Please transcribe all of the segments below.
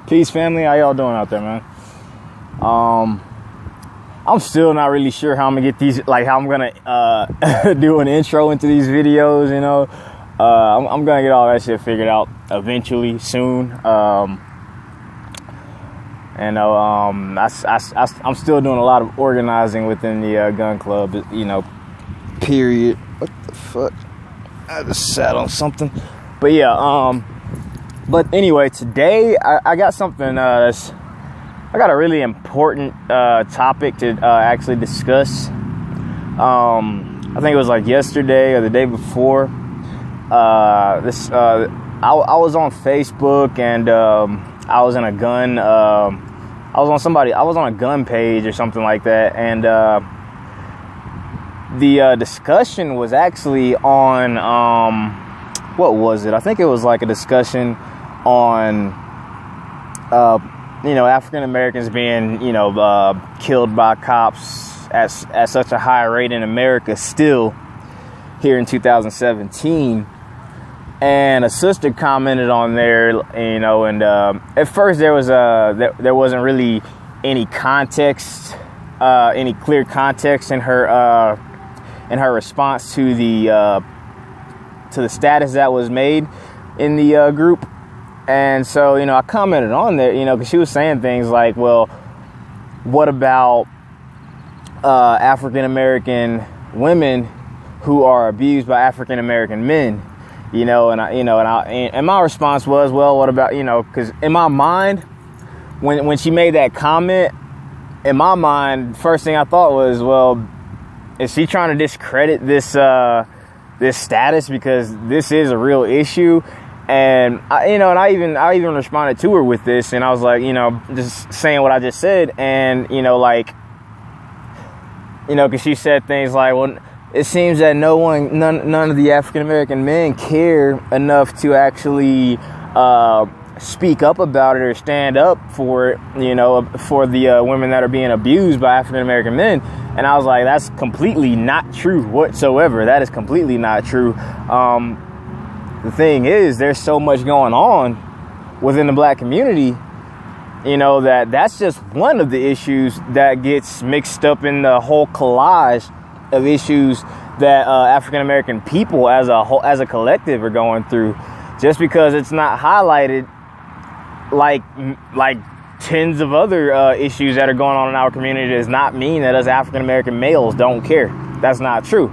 Peace, family. How y'all doing out there, man? I'm still not really sure how I'm gonna get these, like how I'm gonna do an intro into these videos. You know, I'm gonna get all that shit figured out eventually, soon. I'm still doing a lot of organizing within the gun club. You know, period. What the fuck? I just sat on something. But yeah, but anyway, today I got something I got a really important topic to actually discuss. I think it was like yesterday or the day before. I was on Facebook and I was in a gun. I was on a gun page or something like that, and the discussion was actually on what was it? I think it was like a discussion on African Americans being killed by cops at such a high rate in America still here in 2017. And a sister commented on there, and at first there wasn't really any context, any clear context in her response to the status that was made in the group. And so, I commented on there, because she was saying things like, well, what about African American women who are abused by African American men? And my response was, well, what about, because in my mind, when she made that comment, in my mind, first thing I thought was, well, is she trying to discredit this status, because this is a real issue? And I even responded to her with this, and I was like, just saying what I just said, and because she said things like, well, it seems that none of the African American men care enough to actually speak up about it or stand up for it, for the women that are being abused by African American men. And I was like, that's completely not true whatsoever. That is completely not true. The thing is, there's so much going on within the black community, that's just one of the issues that gets mixed up in the whole collage of issues that African American people as a collective are going through. Just because it's not highlighted like tens of other issues that are going on in our community does not mean that us African American males don't care. That's not true.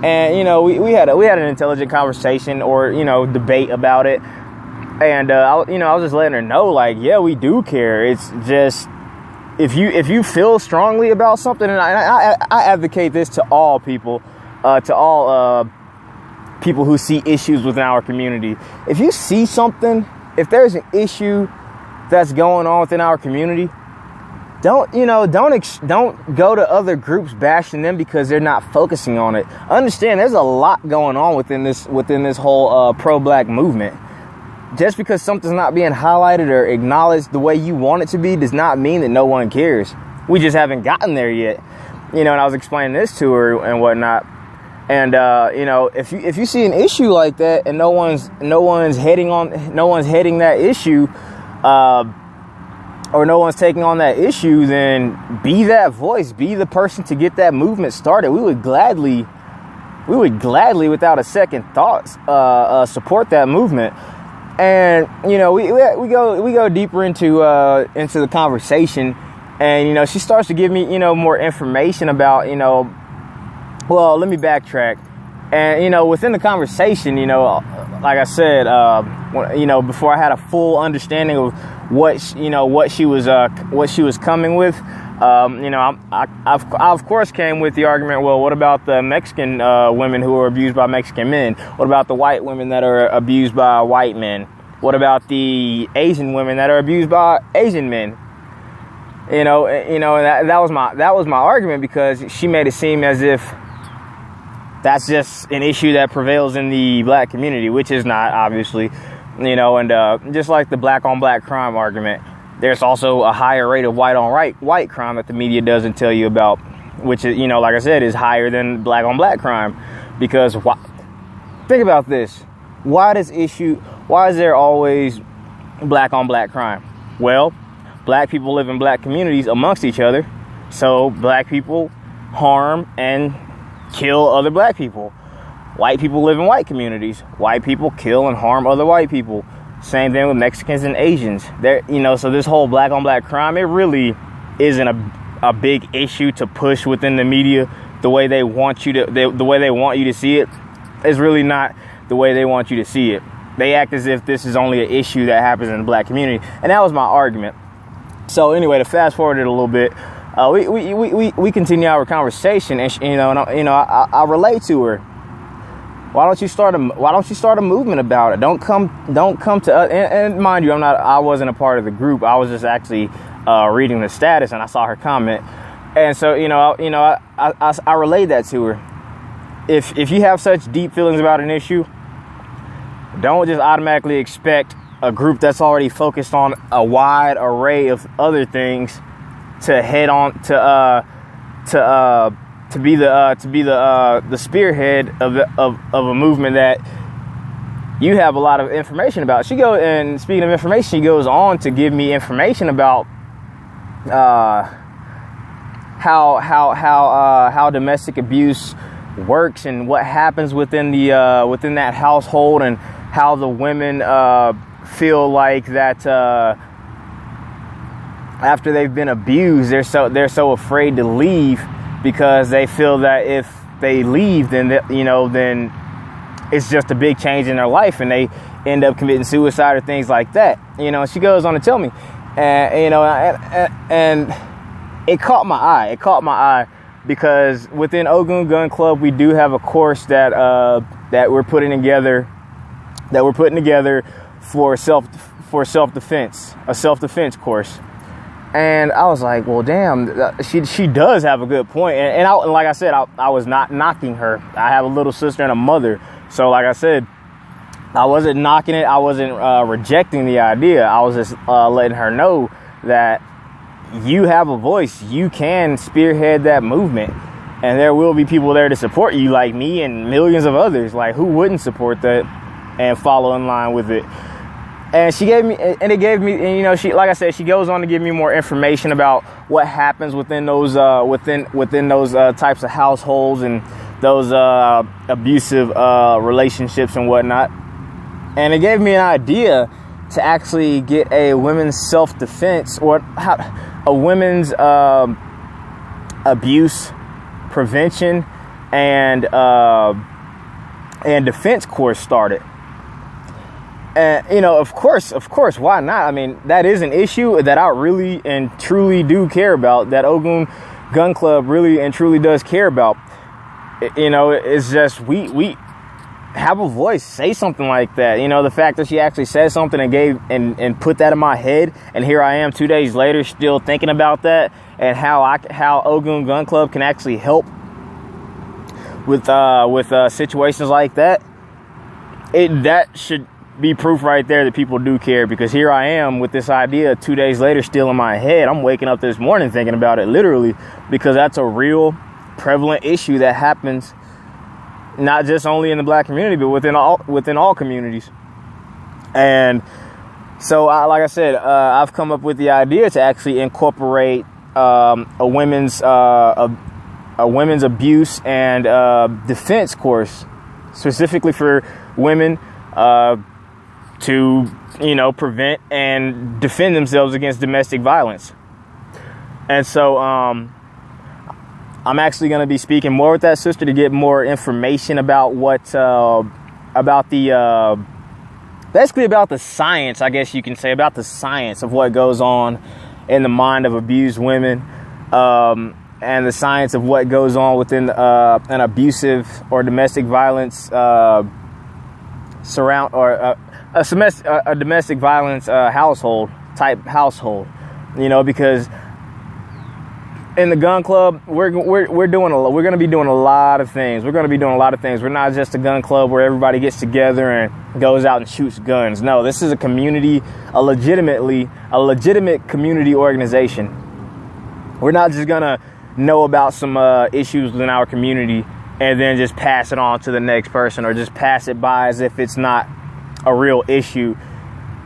And we had an intelligent conversation or debate about it, and I was just letting her know, like, yeah, we do care. It's just if you feel strongly about something, and I advocate this to all people, people who see issues within our community. If you see something, if there's an issue that's going on within our community, don't go to other groups bashing them because they're not focusing on it. Understand, there's a lot going on within this whole pro-black movement. Just because something's not being highlighted or acknowledged the way you want it to be does not mean that no one cares. We just haven't gotten there yet. And I was explaining this to her and whatnot. And if you see an issue like that and no one's heading that issue, or no one's taking on that issue, then be that voice, be the person to get that movement started. We would gladly, without a second thought, support that movement. And we go deeper into the conversation, and she starts to give me more information about well, let me backtrack. And within the conversation, like I said, before I had a full understanding of what she was coming with, I of course came with the argument, well, what about the Mexican women who are abused by Mexican men? What about the white women that are abused by white men? What about the Asian women that are abused by Asian men? And that was my argument, because she made it seem as if that's just an issue that prevails in the black community, which is not, obviously. And just like the black on black crime argument, there's also a higher rate of white on white crime that the media doesn't tell you about, which is, like I said, is higher than black on black crime. Because think about this. Why is there always black on black crime? Well, black people live in black communities amongst each other, so black people harm and kill other black people. White people live in white communities. White people kill and harm other white people. Same thing with Mexicans and Asians. So this whole black on black crime, it really isn't a big issue to push within the media the way they want you to, the way they want you to see it. Is really not the way they want you to see it. They act as if this is only an issue that happens in the black community, and that was my argument. So anyway, to fast forward it a little bit, we continue our conversation, and I relate to her. Why don't you start a movement about it? Don't come to us. And mind you, I wasn't a part of the group. I was just actually reading the status, and I saw her comment, and so I relayed that to her. If you have such deep feelings about an issue, don't just automatically expect a group that's already focused on a wide array of other things to head on to be the spearhead of a movement that you have a lot of information about. And speaking of information, she goes on to give me information about how domestic abuse works and what happens within that household, and how the women feel like that after they've been abused, they're so afraid to leave, because they feel that if they leave, then it's just a big change in their life, and they end up committing suicide or things like that. She goes on to tell me, and it caught my eye. Because within Ogun Gun Club, we do have a course that we're putting together for self-defense, a self-defense course. And I was like, well, damn, she does have a good point. And like I said, I was not knocking her. I have a little sister and a mother, so like I said, I wasn't knocking it. I wasn't rejecting the idea. I was just letting her know that you have a voice. You can spearhead that movement, and there will be people there to support you, like me and millions of others. Like, who wouldn't support that and follow in line with it? And she gave me, she, like I said, she goes on to give me more information about what happens within those types of households and those abusive relationships and whatnot. And it gave me an idea to actually get a women's self-defense, or a women's abuse prevention and defense course started. And of course, why not? I mean, that is an issue that I really and truly do care about, that Ogun Gun Club really and truly does care about. It's just we have a voice. Say something like that. The fact that she actually said something and put that in my head, and here I am 2 days later still thinking about that, and how Ogun Gun Club can actually help with situations like that. That should be proof right there that people do care, because here I am with this idea 2 days later still in my head. I'm waking up this morning thinking about it, literally, because that's a real prevalent issue that happens not just only in the black community, but within all communities. And so, like I said, I've come up with the idea to actually incorporate a women's abuse and defense course, specifically for women, to prevent and defend themselves against domestic violence. And so I'm actually going to be speaking more with that sister to get more information about basically about the science, I guess you can say, about the science of what goes on in the mind of abused women, and the science of what goes on within an abusive or domestic violence a domestic violence household, because in the gun club, we're going to be doing a lot of things. We're not just a gun club where everybody gets together and goes out and shoots guns. No, this is a community, a legitimate community organization. We're not just going to know about some issues within our community and then just pass it on to the next person, or just pass it by as if it's not a real issue.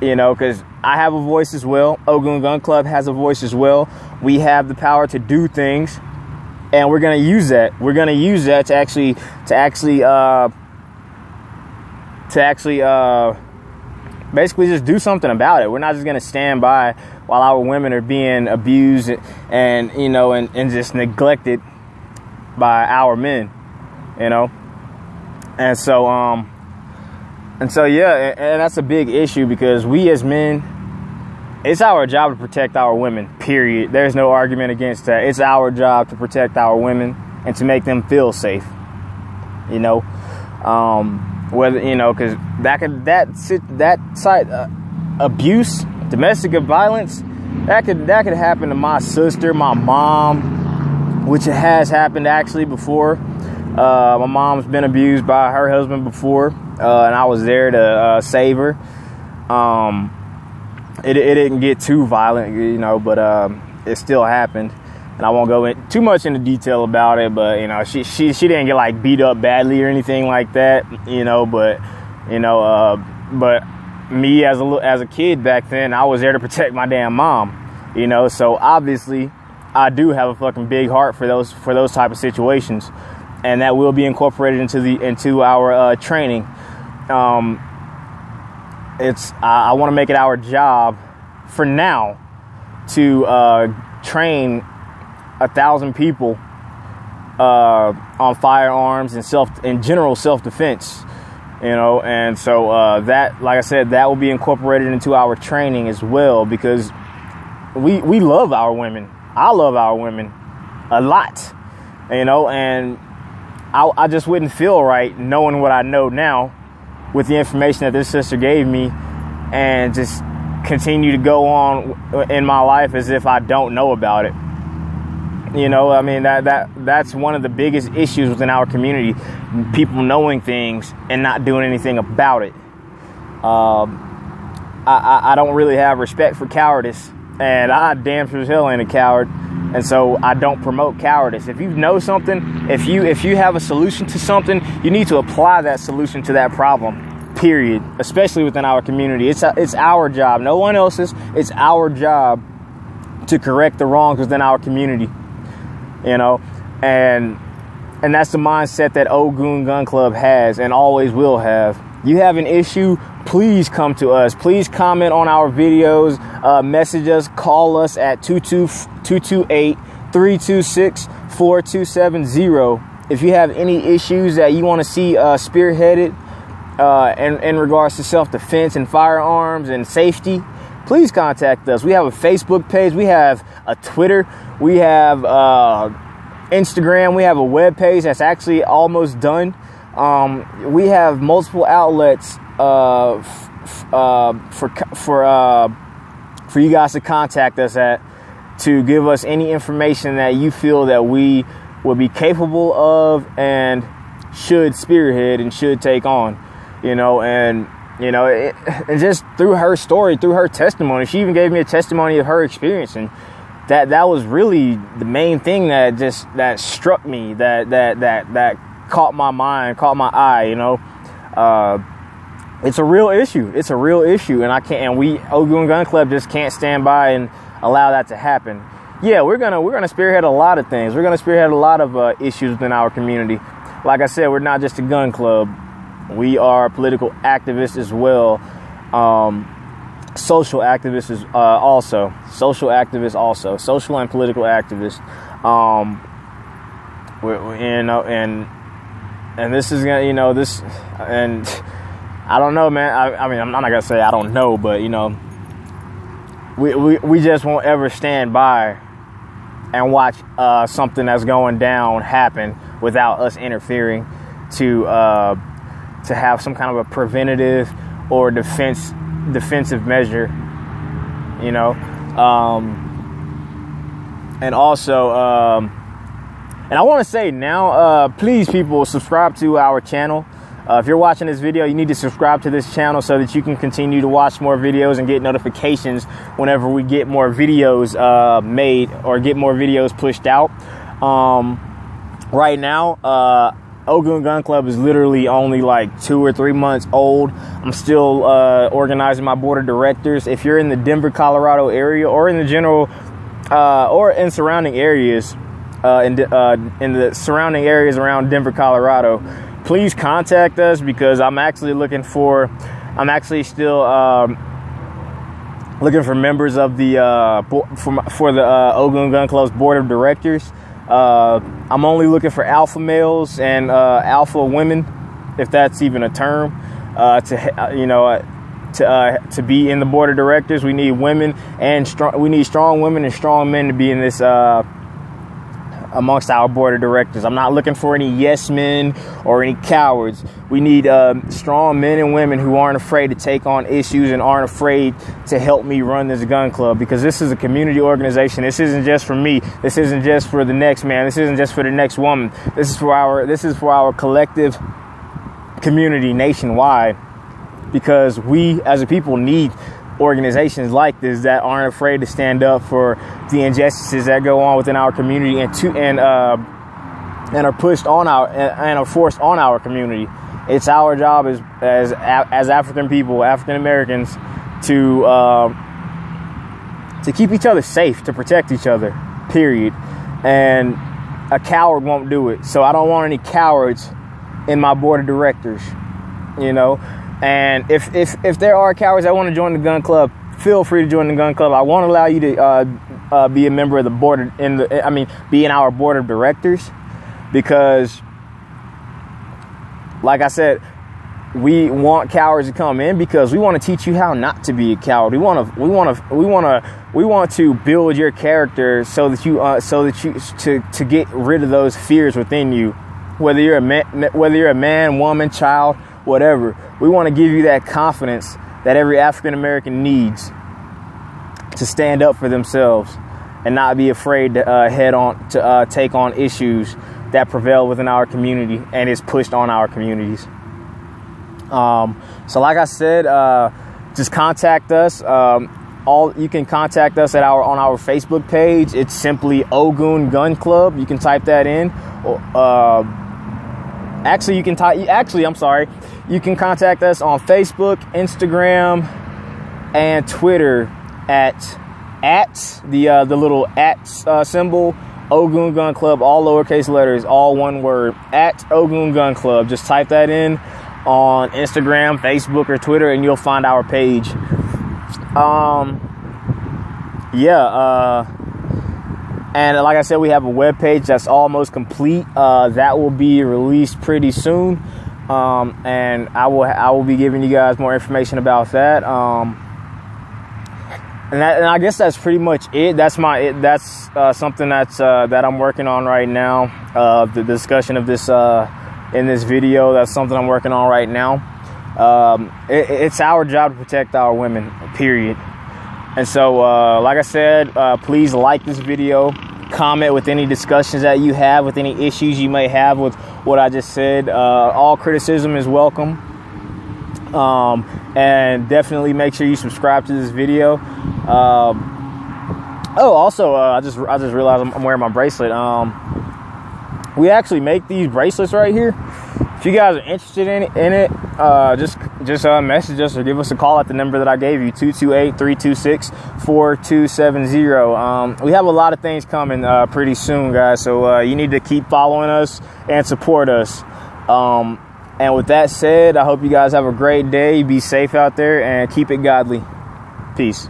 You know, because I have a voice as well. Ogun Gun Club has a voice as well. We have the power to do things, and we're gonna use that. We're gonna use that to actually basically just do something about it. We're not just gonna stand by while our women are being abused and you know and just neglected by our men, you know. And so yeah, and that's a big issue because we as men, it's our job to protect our women, period. There's no argument against that. It's our job to protect our women and to make them feel safe, you know. Whether, you know, because abuse, domestic violence, that could happen to my sister, my mom, which it has happened actually before. My mom's been abused by her husband before, and I was there to save her. It didn't get too violent, you know, but it still happened. And I won't go too much into detail about it, but you know, she didn't get like beat up badly or anything like that, you know. But you know, but me as a kid back then, I was there to protect my damn mom, you know. So obviously, I do have a fucking big heart for those type of situations, and that will be incorporated into our training. I want to make it our job for now to train 1,000 people on firearms and general self-defense, you know. And so that, like I said, that will be incorporated into our training as well, because we love our women. I love our women a lot, you know, and I just wouldn't feel right knowing what I know now with the information that this sister gave me and just continue to go on in my life as if I don't know about it. You know, I mean, that's one of the biggest issues within our community, people knowing things and not doing anything about it. I don't really have respect for cowardice, and I damn sure as hell ain't a coward, and so I don't promote cowardice. If you know something, if you have a solution to something, you need to apply that solution to that problem, period, especially within our community. It's our job, no one else's. It's our job to correct the wrongs within our community. You know, and that's the mindset that Ogun Gun Club has and always will have. You have an issue, please come to us. Please comment on our videos, message us, call us at 228-326-4270. If you have any issues that you want to see spearheaded in regards to self-defense and firearms and safety, please contact us. We have a Facebook page. We have a Twitter. We have Instagram. We have a web page that's actually almost done. We have multiple outlets for you guys to contact us at, to give us any information that you feel that we would be capable of and should spearhead and should take on, you know. And you know, and just through her story, through her testimony, she even gave me a testimony of her experience, and that was really the main thing that struck me, that caught my mind, caught my eye. You know, it's a real issue. It's a real issue, and we Ogun Gun Club just can't stand by and allow that to happen. Yeah, we're gonna spearhead a lot of things. We're gonna spearhead a lot of issues within our community. Like I said, we're not just a gun club. We are political activists as well. Social activists also. Social activists also. Social and political activists. You know, and this is gonna, you know, this, and I don't know, man. I mean, I'm not gonna say I don't know, but you know, we just won't ever stand by and watch something that's going down happen without us interfering to have some kind of a preventative or defensive measure, you know. And also, and I want to say now, please, people, subscribe to our channel. If you're watching this video, you need to subscribe to this channel so that you can continue to watch more videos and get notifications whenever we get more videos made or get more videos pushed out. Right now, Ogun Gun Club is literally only like 2 or 3 months old. I'm still organizing my board of directors. If you're in the Denver, Colorado area, or in the general, or in surrounding areas, in the surrounding areas around Denver, Colorado, please contact us, because I'm actually still looking for members of the for the Ogun Gun Club's board of directors. I'm only looking for alpha males and alpha women, if that's even a term, to be in the board of directors. We need women and strong women and strong men to be in this amongst our board of directors. I'm not looking for any yes men or any cowards. We need strong men and women who aren't afraid to take on issues and aren't afraid to help me run this gun club, because this is a community organization. This isn't just for me. This isn't just for the next man. This isn't just for the next woman. This is for our collective community nationwide, because we as a people need organizations like this that aren't afraid to stand up for the injustices that go on within our community and are pushed on and are forced on our community. It's our job as African people, African Americans, to keep each other safe, to protect each other, period. And a coward won't do it. So I don't want any cowards in my board of directors, And if there are cowards that want to join the gun club, feel free to join the gun club. I won't allow you to be a member of the board be in our board of directors, because, like I said, we want cowards to come in because we want to teach you how not to be a coward. We want to build your character so that you to get rid of those fears within you, whether you're a man, woman, child, whatever. We want to give you that confidence that every African American needs to stand up for themselves and not be afraid to take on issues that prevail within our community and is pushed on our communities. So like I said, just contact us. You can contact us on our Facebook page. It's simply Ogun Gun Club. You can type that in. You can contact us on Facebook, Instagram, and Twitter at the little at symbol, Ogun Gun Club, all lowercase letters, all one word, at Ogun Gun Club. Just type that in on Instagram, Facebook, or Twitter, and you'll find our page. And like I said, we have a webpage that's almost complete. That will be released pretty soon. And I will be giving you guys more information about that. And I guess that's pretty much it. That's something that I'm working on right now. The discussion of this in this video, that's something I'm working on right now. It's our job to protect our women, period. And so, like I said, please like this video, comment with any discussions that you have, with any issues you may have with what I just said. All criticism is welcome. And definitely make sure you subscribe to this video. Also, I just realized I'm wearing my bracelet. We actually make these bracelets right here. If you guys are interested in it, just message us or give us a call at the number that I gave you, 228-326-4270. We have a lot of things coming pretty soon, guys. So you need to keep following us and support us. And with that said, I hope you guys have a great day. Be safe out there and keep it godly. Peace.